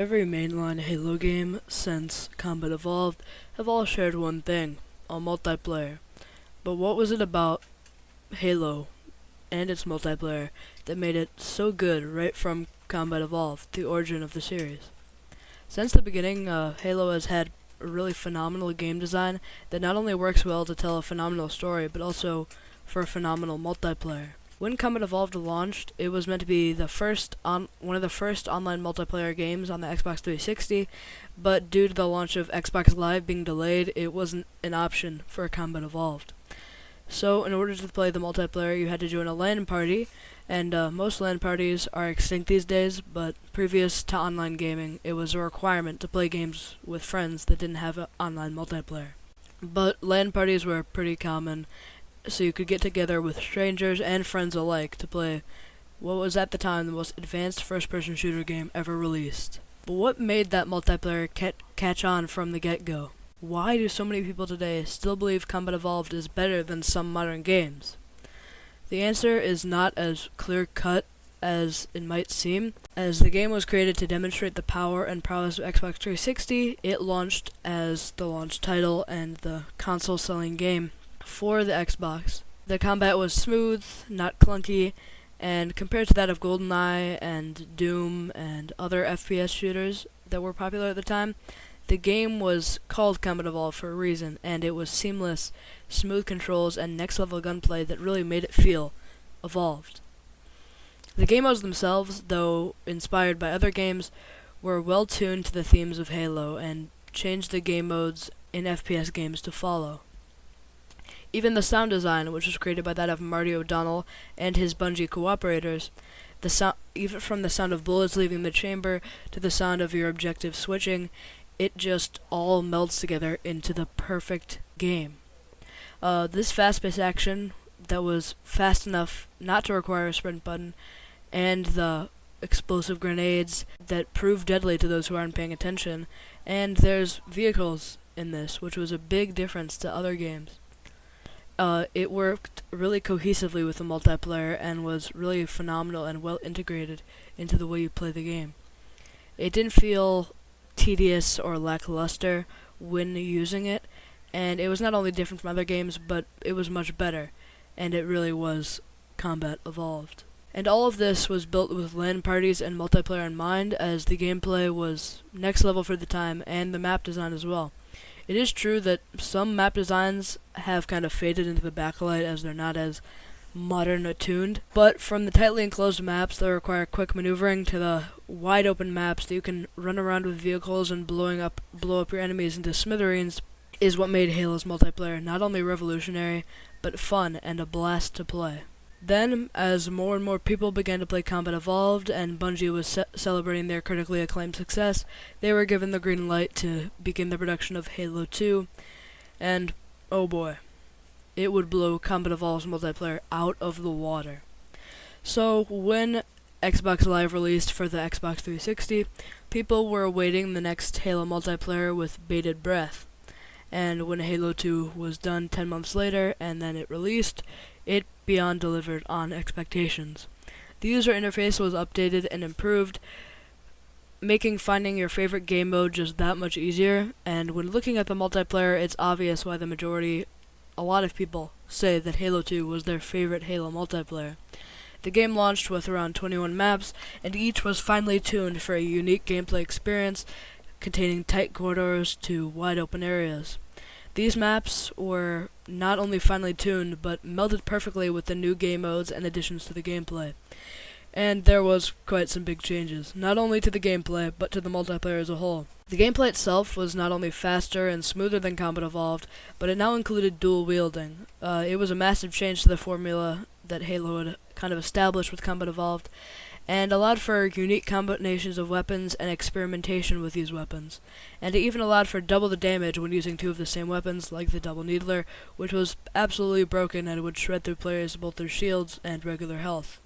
Every mainline Halo game since Combat Evolved have all shared one thing, a multiplayer. But what was it about Halo and its multiplayer that made it so good right from Combat Evolved, the origin of the series? Since the beginning, Halo has had a really phenomenal game design that not only works well to tell a phenomenal story, but also for a phenomenal multiplayer. When Combat Evolved launched, it was meant to be one of the first online multiplayer games on the Xbox 360, but due to the launch of Xbox Live being delayed, it wasn't an option for Combat Evolved. So, in order to play the multiplayer, you had to join a LAN party, and most LAN parties are extinct these days, but previous to online gaming, it was a requirement to play games with friends that didn't have an online multiplayer. But LAN parties were pretty common, so you could get together with strangers and friends alike to play what was at the time the most advanced first-person shooter game ever released. But what made that multiplayer catch on from the get-go? Why do so many people today still believe Combat Evolved is better than some modern games? The answer is not as clear-cut as it might seem. As the game was created to demonstrate the power and prowess of Xbox 360, it launched as the launch title and the console-selling game for the Xbox. The combat was smooth, not clunky, and compared to that of GoldenEye and Doom and other FPS shooters that were popular at the time, the game was called Combat Evolved for a reason, and it was seamless, smooth controls, and next-level gunplay that really made it feel evolved. The game modes themselves, though inspired by other games, were well tuned to the themes of Halo and changed the game modes in FPS games to follow. Even the sound design, which was created by that of Marty O'Donnell and his Bungie cooperators, even from the sound of bullets leaving the chamber to the sound of your objective switching, it just all melds together into the perfect game. This fast-paced action that was fast enough not to require a sprint button, and the explosive grenades that prove deadly to those who aren't paying attention, and there's vehicles in this, which was a big difference to other games. It worked really cohesively with the multiplayer and was really phenomenal and well integrated into the way you play the game. It didn't feel tedious or lackluster when using it, and it was not only different from other games, but it was much better, and it really was Combat Evolved. And all of this was built with LAN parties and multiplayer in mind, as the gameplay was next level for the time, and the map design as well. It is true that some map designs have kind of faded into the backlight as they're not as modern attuned, but from the tightly enclosed maps that require quick maneuvering to the wide open maps that you can run around with vehicles and blow up your enemies into smithereens is what made Halo's multiplayer not only revolutionary, but fun and a blast to play. Then, as more and more people began to play Combat Evolved and Bungie was celebrating their critically acclaimed success, they were given the green light to begin the production of Halo 2, and oh boy, it would blow Combat Evolved's multiplayer out of the water. So, when Xbox Live released for the Xbox 360, people were awaiting the next Halo multiplayer with bated breath. And when Halo 2 was done 10 months later, and then it released, it beyond delivered on expectations. The user interface was updated and improved, making finding your favorite game mode just that much easier, and when looking at the multiplayer, it's obvious why a lot of people say that Halo 2 was their favorite Halo multiplayer. The game launched with around 21 maps, and each was finely tuned for a unique gameplay experience, containing tight corridors to wide open areas. These maps were not only finely tuned, but melded perfectly with the new game modes and additions to the gameplay. And there was quite some big changes, not only to the gameplay, but to the multiplayer as a whole. The gameplay itself was not only faster and smoother than Combat Evolved, but it now included dual wielding. It was a massive change to the formula that Halo had kind of established with Combat Evolved, and allowed for unique combinations of weapons and experimentation with these weapons. And it even allowed for double the damage when using two of the same weapons, like the Double Needler, which was absolutely broken and would shred through players both their shields and regular health.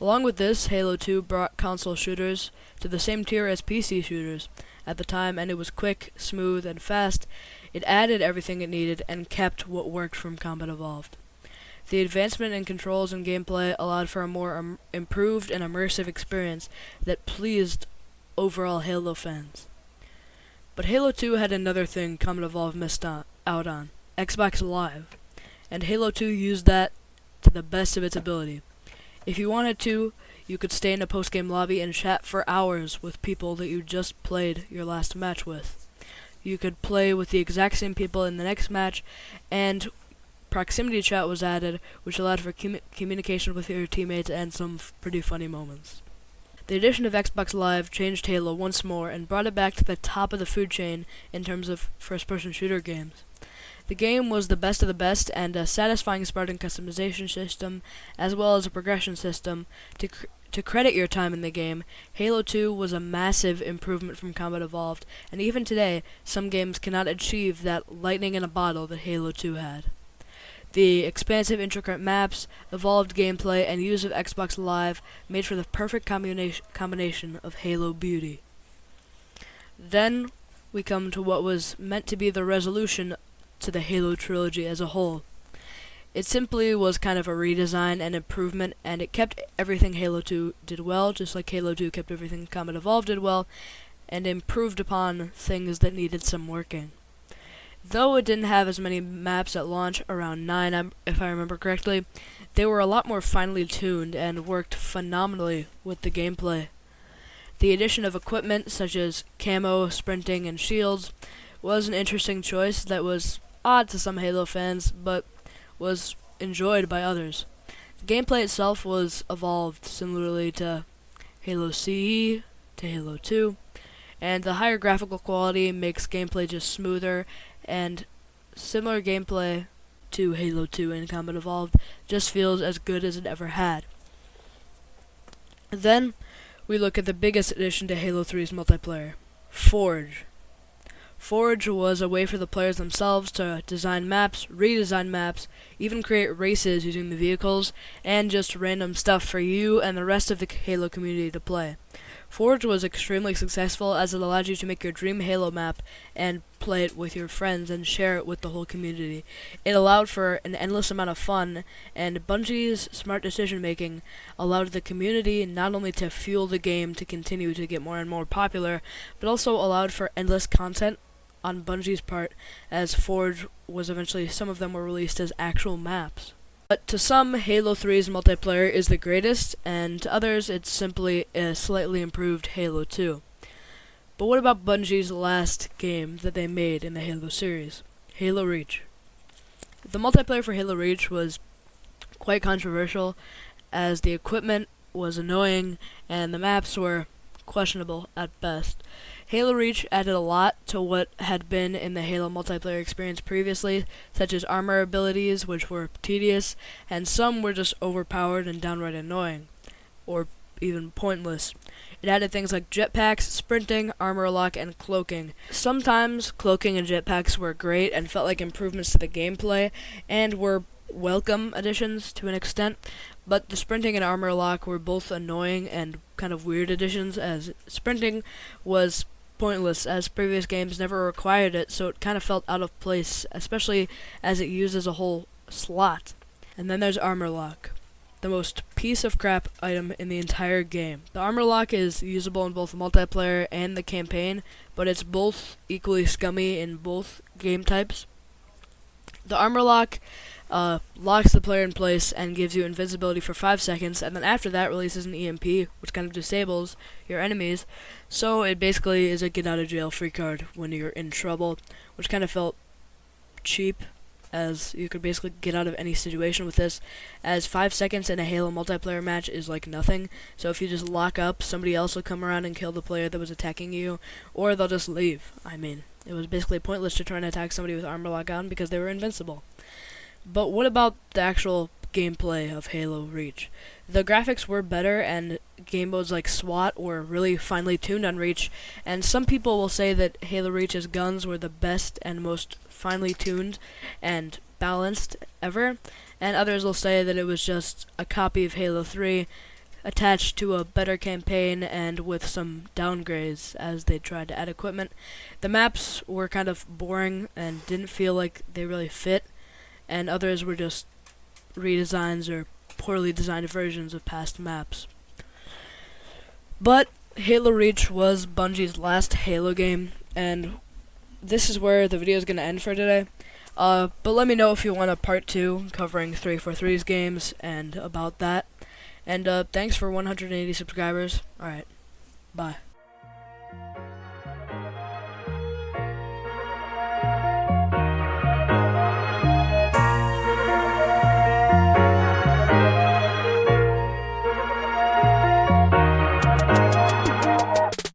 Along with this, Halo 2 brought console shooters to the same tier as PC shooters at the time, and it was quick, smooth, and fast. It added everything it needed and kept what worked from Combat Evolved. The advancement in controls and gameplay allowed for a more improved and immersive experience that pleased overall Halo fans. But Halo 2 had another thing Combat Evolved missed out on, Xbox Live, and Halo 2 used that to the best of its ability. If you wanted to, you could stay in a post-game lobby and chat for hours with people that you just played your last match with. You could play with the exact same people in the next match, and proximity chat was added, which allowed for communication with your teammates and some pretty funny moments. The addition of Xbox Live changed Halo once more and brought it back to the top of the food chain in terms of first-person shooter games. The game was the best of the best, and a satisfying Spartan customization system, as well as a progression system. To credit your time in the game, Halo 2 was a massive improvement from Combat Evolved, and even today, some games cannot achieve that lightning in a bottle that Halo 2 had. The expansive, intricate maps, evolved gameplay, and use of Xbox Live made for the perfect combination of Halo beauty. Then we come to what was meant to be the resolution to the Halo trilogy as a whole. It simply was kind of a redesign and improvement, and it kept everything Halo 2 did well, just like Halo 2 kept everything Combat Evolved did well, and improved upon things that needed some working. Though it didn't have as many maps at launch, around 9 if I remember correctly, they were a lot more finely tuned and worked phenomenally with the gameplay. The addition of equipment such as camo, sprinting, and shields was an interesting choice that was odd to some Halo fans, but was enjoyed by others. The gameplay itself was evolved similarly to Halo CE, to Halo 2, and the higher graphical quality makes gameplay just smoother, and similar gameplay to Halo 2 and Combat Evolved just feels as good as it ever had. Then we look at the biggest addition to Halo 3's multiplayer, Forge. Forge was a way for the players themselves to design maps, redesign maps, even create races using the vehicles, and just random stuff for you and the rest of the Halo community to play. Forge was extremely successful as it allowed you to make your dream Halo map and play it with your friends and share it with the whole community. It allowed for an endless amount of fun, and Bungie's smart decision making allowed the community not only to fuel the game to continue to get more and more popular, but also allowed for endless content on Bungie's part, as Forge was eventually, some of them were released as actual maps. But to some, Halo 3's multiplayer is the greatest, and to others, it's simply a slightly improved Halo 2. But what about Bungie's last game that they made in the Halo series? Halo Reach. The multiplayer for Halo Reach was quite controversial, as the equipment was annoying, and the maps were questionable at best. Halo Reach added a lot to what had been in the Halo multiplayer experience previously, such as armor abilities, which were tedious, and some were just overpowered and downright annoying, or even pointless. It added things like jetpacks, sprinting, armor lock, and cloaking. Sometimes cloaking and jetpacks were great and felt like improvements to the gameplay, and were welcome additions to an extent, but the sprinting and armor lock were both annoying and kind of weird additions, as sprinting was pointless, as previous games never required it, so it kind of felt out of place, especially as it uses a whole slot. And then there's armor lock, the most piece of crap item in the entire game. The armor lock is usable in both multiplayer and the campaign, but it's both equally scummy in both game types. The armor lock locks the player in place and gives you invincibility for 5 seconds, and then after that releases an EMP, which kind of disables your enemies. So it basically is a get out of jail free card when you're in trouble, which kind of felt cheap, as you could basically get out of any situation with this, as 5 seconds in a Halo multiplayer match is like nothing. So if you just lock up, somebody else will come around and kill the player that was attacking you, or they'll just leave. I mean, it was basically pointless to try and attack somebody with armor lock on because they were invincible. But what about the actual gameplay of Halo Reach? The graphics were better, and game modes like SWAT were really finely tuned on Reach, and some people will say that Halo Reach's guns were the best and most finely tuned and balanced ever, and others will say that it was just a copy of Halo 3 attached to a better campaign and with some downgrades as they tried to add equipment. The maps were kind of boring and didn't feel like they really fit, and others were just redesigns or poorly designed versions of past maps. But Halo Reach was Bungie's last Halo game, and this is where the video is going to end for today. But let me know if you want a part 2 covering 343's games and about that. And thanks for 180 subscribers. Alright, bye.